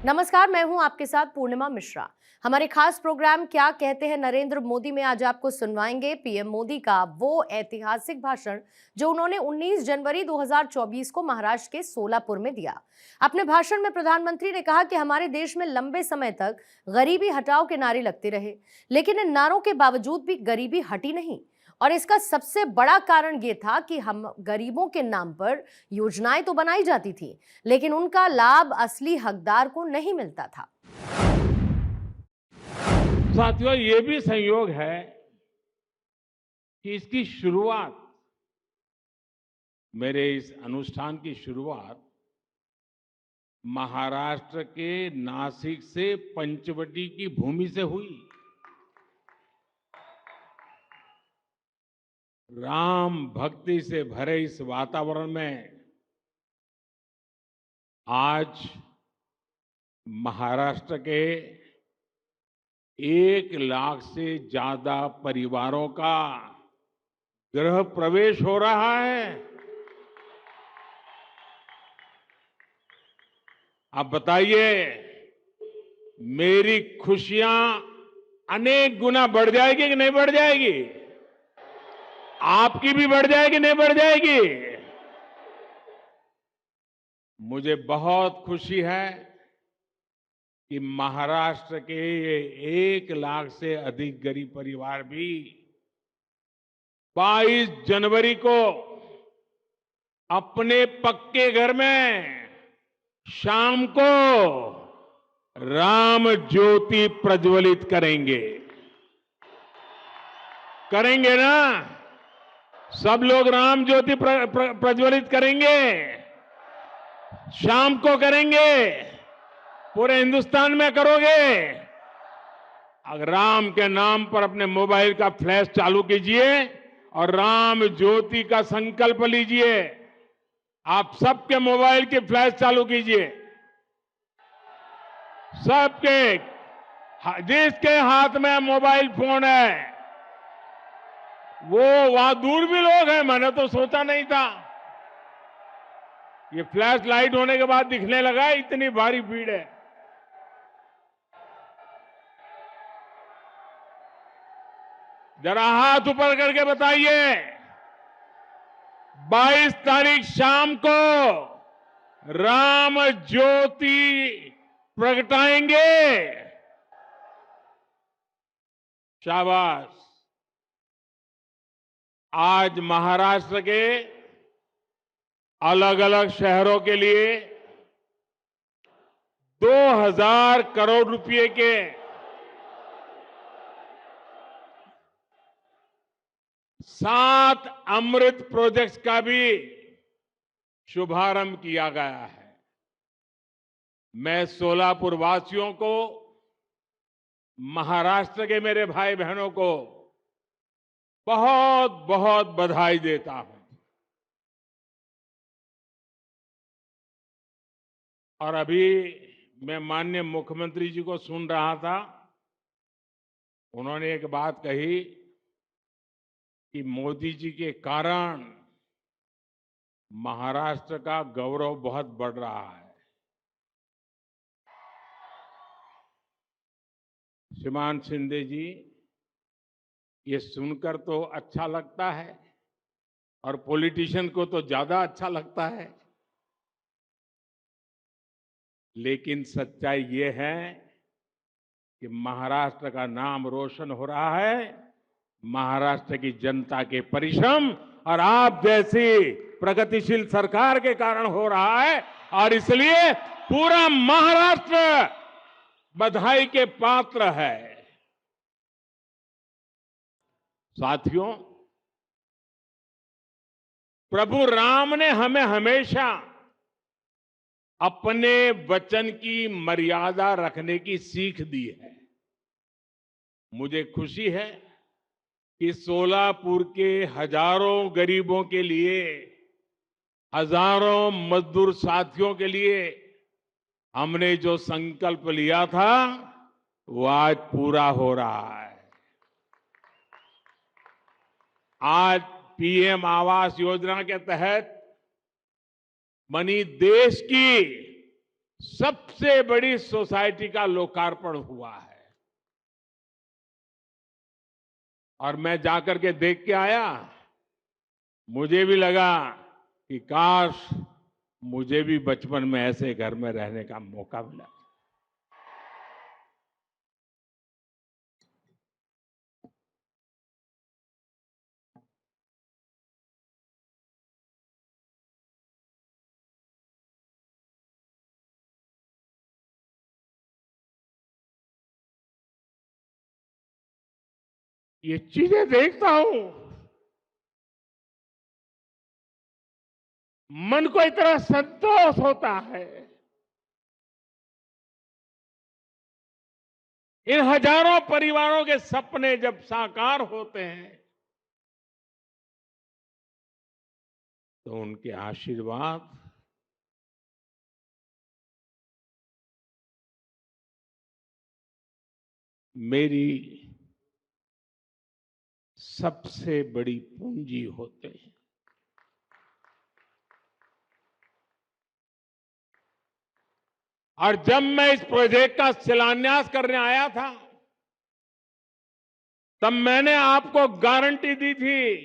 नमस्कार, मैं हूं आपके साथ पूर्णिमा मिश्रा। हमारे खास प्रोग्राम क्या कहते हैं नरेंद्र मोदी में आज आपको सुनवाएंगे पीएम मोदी का वो ऐतिहासिक भाषण जो उन्होंने 19 जनवरी 2024 को महाराष्ट्र के सोलापुर में दिया। अपने भाषण में प्रधानमंत्री ने कहा कि हमारे देश में लंबे समय तक गरीबी हटाओ के नारे लगते रहे, लेकिन इन नारों के बावजूद भी गरीबी हटी नहीं। और इसका सबसे बड़ा कारण ये था कि हम गरीबों के नाम पर योजनाएं तो बनाई जाती थी, लेकिन उनका लाभ असली हकदार को नहीं मिलता था। साथियों, ये भी संयोग है कि इसकी शुरुआत, मेरे इस अनुष्ठान की शुरुआत महाराष्ट्र के नासिक से पंचवटी की भूमि से हुई। राम भक्ति से भरे इस वातावरण में आज महाराष्ट्र के 1 लाख से ज्यादा परिवारों का गृह प्रवेश हो रहा है। आप बताइए, मेरी खुशियां अनेक गुना बढ़ जाएगी कि नहीं बढ़ जाएगी? आपकी भी बढ़ जाएगी, नहीं बढ़ जाएगी? मुझे बहुत खुशी है कि महाराष्ट्र के ये 1 लाख से अधिक गरीब परिवार भी 22 जनवरी को अपने पक्के घर में शाम को राम ज्योति प्रज्वलित करेंगे। करेंगे ना? सब लोग राम ज्योति प्रज्वलित करेंगे। शाम को करेंगे। पूरे हिंदुस्तान में करोगे? अगर राम के नाम पर अपने मोबाइल का फ्लैश चालू कीजिए और राम ज्योति का संकल्प लीजिए। आप सबके मोबाइल की फ्लैश चालू कीजिए। सबके, जिसके हाथ में मोबाइल फोन है, वो वहां दूर भी लोग हैं, मैंने तो सोचा नहीं था। ये फ्लैश लाइट होने के बाद दिखने लगा, इतनी भारी भीड़ है। जरा हाथ ऊपर करके बताइए, 22 तारीख शाम को राम ज्योति प्रगटाएंगे। शाबाश। आज महाराष्ट्र के अलग अलग शहरों के लिए 2000 करोड़ रुपए के सात अमृत प्रोजेक्ट्स का भी शुभारंभ किया गया है। मैं सोलापुर वासियों को, महाराष्ट्र के मेरे भाई बहनों को बहुत बहुत बधाई देता हूं। और अभी मैं माननीय मुख्यमंत्री जी को सुन रहा था, उन्होंने एक बात कही कि मोदी जी के कारण महाराष्ट्र का गौरव बहुत बढ़ रहा है। श्रीमान शिंदे जी, ये सुनकर तो अच्छा लगता है और पॉलिटिशियन को तो ज्यादा अच्छा लगता है, लेकिन सच्चाई ये है कि महाराष्ट्र का नाम रोशन हो रहा है महाराष्ट्र की जनता के परिश्रम और आप जैसी प्रगतिशील सरकार के कारण हो रहा है। और इसलिए पूरा महाराष्ट्र बधाई के पात्र है। साथियों, प्रभु राम ने हमें हमेशा अपने वचन की मर्यादा रखने की सीख दी है। मुझे खुशी है कि सोलापुर के हजारों गरीबों के लिए, हजारों मजदूर साथियों के लिए हमने जो संकल्प लिया था वो आज पूरा हो रहा है। आज पीएम आवास योजना के तहत बनी देश की सबसे बड़ी सोसाइटी का लोकार्पण हुआ है। और मैं जाकर के देख के आया, मुझे भी लगा कि काश मुझे भी बचपन में ऐसे घर में रहने का मौका मिला। ये चीजें देखता हूं, मन को इतना संतोष होता है। इन हजारों परिवारों के सपने जब साकार होते हैं तो उनके आशीर्वाद मेरी सबसे बड़ी पूंजी होते हैं। और जब मैं इस प्रोजेक्ट का शिलान्यास करने आया था, तब मैंने आपको गारंटी दी थी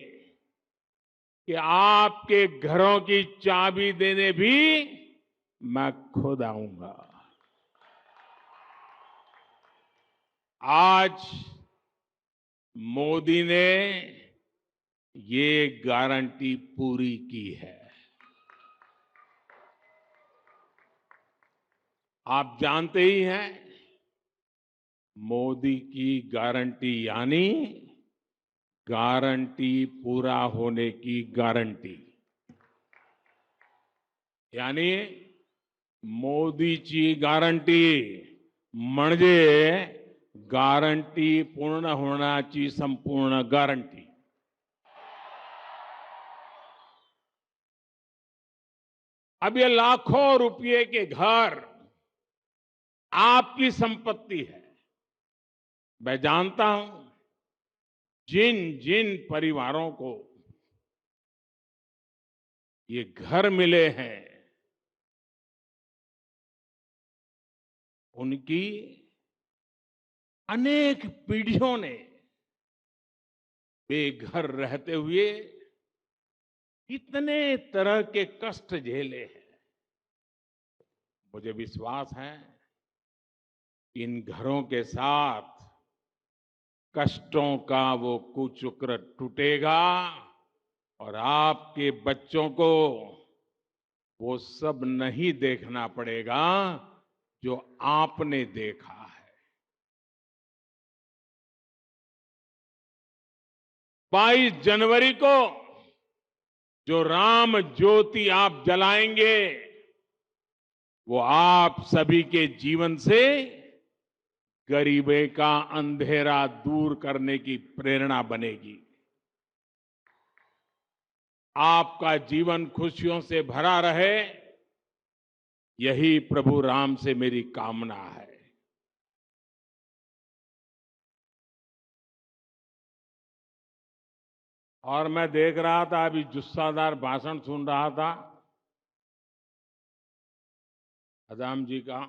कि आपके घरों की चाबी देने भी मैं खुद आऊंगा। आज मोदी ने ये गारंटी पूरी की है। आप जानते ही हैं, मोदी की गारंटी यानी गारंटी पूरा होने की गारंटी। यानी मोदीची गारंटी म्हणजे गारंटी पूर्ण होण्याची संपूर्ण गारंटी। अब ये लाखों रुपए के घर आपकी संपत्ति है। मैं जानता हूं, जिन जिन परिवारों को ये घर मिले हैं, उनकी अनेक पीढ़ियों ने बेघर रहते हुए इतने तरह के कष्ट झेले हैं। मुझे विश्वास है, इन घरों के साथ कष्टों का वो कुचक्र टूटेगा और आपके बच्चों को वो सब नहीं देखना पड़ेगा जो आपने देखा है। 22 जनवरी को जो राम ज्योति आप जलाएंगे, वो आप सभी के जीवन से गरीबी का अंधेरा दूर करने की प्रेरणा बनेगी। आपका जीवन खुशियों से भरा रहे, यही प्रभु राम से मेरी कामना है। और मैं देख रहा था, अभी जुस्सादार भाषण सुन रहा था अदाम जी का।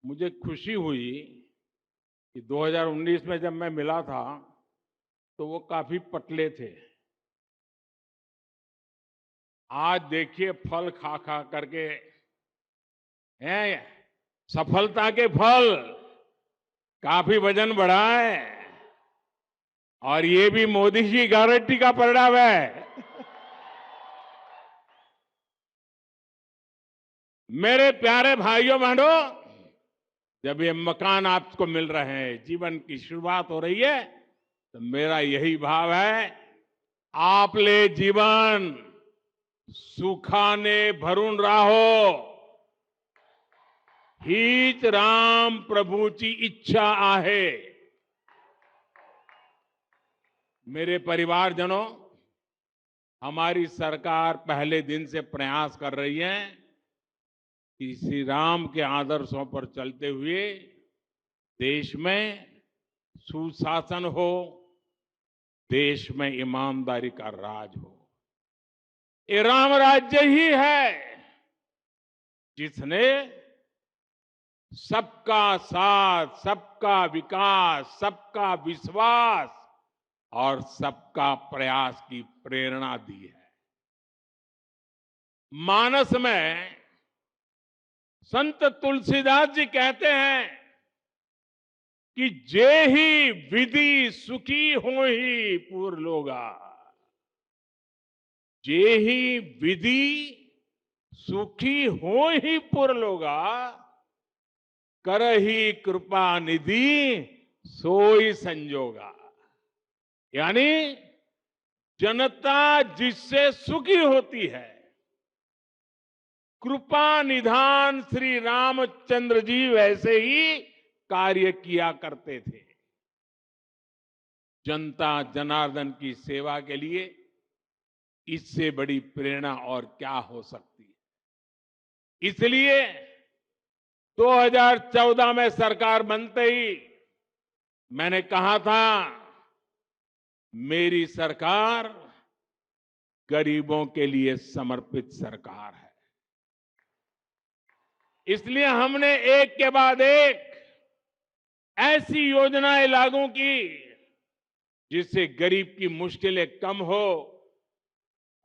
मुझे खुशी हुई कि 2019 में जब मैं मिला था तो वो काफी पतले थे। आज देखिए, फल खा खा करके हैं, सफलता के फल, काफी वजन बढ़ा है। और ये भी मोदी की गारंटी का परिणाम है। मेरे प्यारे भाइयों बहनों, जब ये मकान आपको मिल रहे हैं, जीवन की शुरुआत हो रही है, तो मेरा यही भाव है, आपले जीवन सुखाने भरून राहो, हीच राम प्रभूची इच्छा आहे। मेरे परिवारजनों, हमारी सरकार पहले दिन से प्रयास कर रही है कि श्री राम के आदर्शों पर चलते हुए देश में सुशासन हो, देश में ईमानदारी का राज हो। ये राम राज्य ही है जिसने सबका साथ, सबका विकास, सबका विश्वास और सबका प्रयास की प्रेरणा दी है। मानस में संत तुलसीदास जी कहते हैं कि जेहि विधि सुखी होहि पुर लोगा, जेहि विधि सुखी होहि पुर लोगा, करहि कृपा निधि सोई संजोगा। यानी जनता जिससे सुखी होती है, कृपा निधान श्री रामचंद्र जी वैसे ही कार्य किया करते थे। जनता जनार्दन की सेवा के लिए इससे बड़ी प्रेरणा और क्या हो सकती है। इसलिए 2014 में सरकार बनते ही मैंने कहा था, मेरी सरकार गरीबों के लिए समर्पित सरकार है। इसलिए हमने एक के बाद एक ऐसी योजनाएं लागू की जिससे गरीब की मुश्किलें कम हो,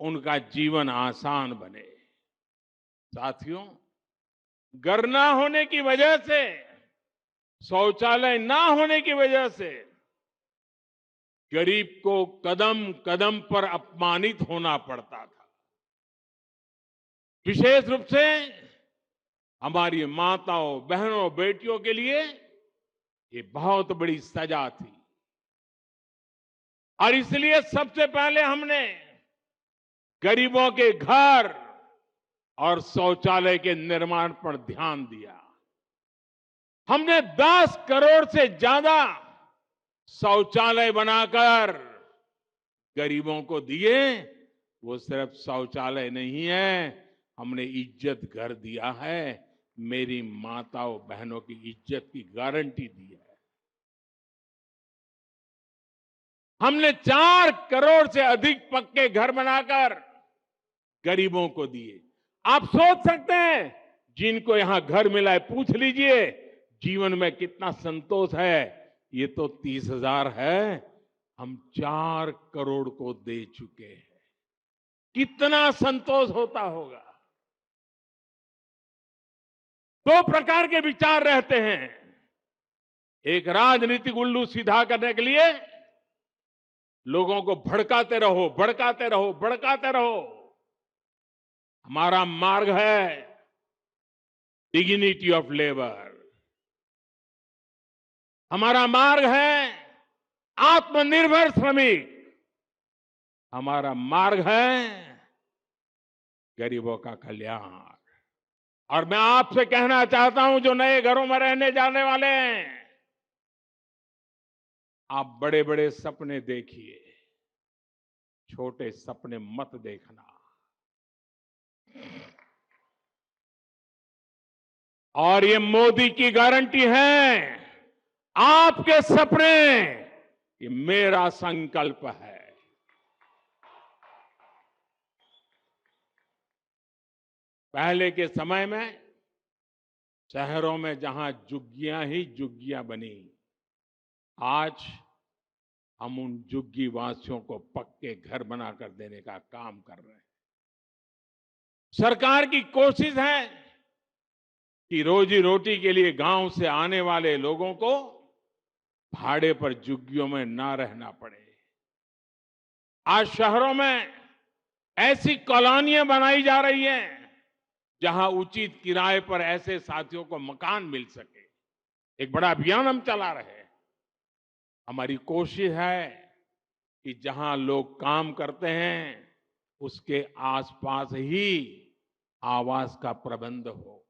उनका जीवन आसान बने। साथियों, घर ना होने की वजह से, शौचालय ना होने की वजह से गरीब को कदम कदम पर अपमानित होना पड़ता था। विशेष रूप से हमारी माताओं, बहनों, बेटियों के लिए ये बहुत बड़ी सजा थी। और इसलिए सबसे पहले हमने गरीबों के घर और शौचालय के निर्माण पर ध्यान दिया। हमने 10 करोड़ से ज्यादा शौचालय बनाकर गरीबों को दिए। वो सिर्फ शौचालय नहीं है, हमने इज्जत घर दिया है, मेरी माताओं बहनों की इज्जत की गारंटी दी है। हमने 4 करोड़ से अधिक पक्के घर बनाकर गरीबों को दिए। आप सोच सकते हैं, जिनको यहां घर मिला है, पूछ लीजिए जीवन में कितना संतोष है। ये तो 30,000 है, हम 4 करोड़ को दे चुके हैं। कितना संतोष होता होगा। 2 प्रकार के विचार रहते हैं। एक, राजनीतिक उल्लू सीधा करने के लिए लोगों को भड़काते रहो, भड़काते रहो, भड़काते रहो। हमारा मार्ग है डिग्निटी ऑफ लेबर। हमारा मार्ग है आत्मनिर्भर श्रमिक। हमारा मार्ग है गरीबों का कल्याण। और मैं आपसे कहना चाहता हूं, जो नए घरों में रहने जाने वाले हैं, आप बड़े बड़े सपने देखिए, छोटे सपने मत देखना। और ये मोदी की गारंटी है, आपके सपने, ये मेरा संकल्प है। पहले के समय में शहरों में जहां झुग्गियां ही झुग्गियां बनी, आज हम उन झुग्गी वासियों को पक्के घर बनाकर देने का काम कर रहे हैं। सरकार की कोशिश है कि रोजी रोटी के लिए गांव से आने वाले लोगों को भाड़े पर झुग्गियों में ना रहना पड़े। आज शहरों में ऐसी कॉलोनियां बनाई जा रही हैं जहां उचित किराए पर ऐसे साथियों को मकान मिल सके। एक बड़ा अभियान हम चला रहे हैं। हमारी कोशिश है कि जहां लोग काम करते हैं उसके आसपास ही आवास का प्रबंध हो।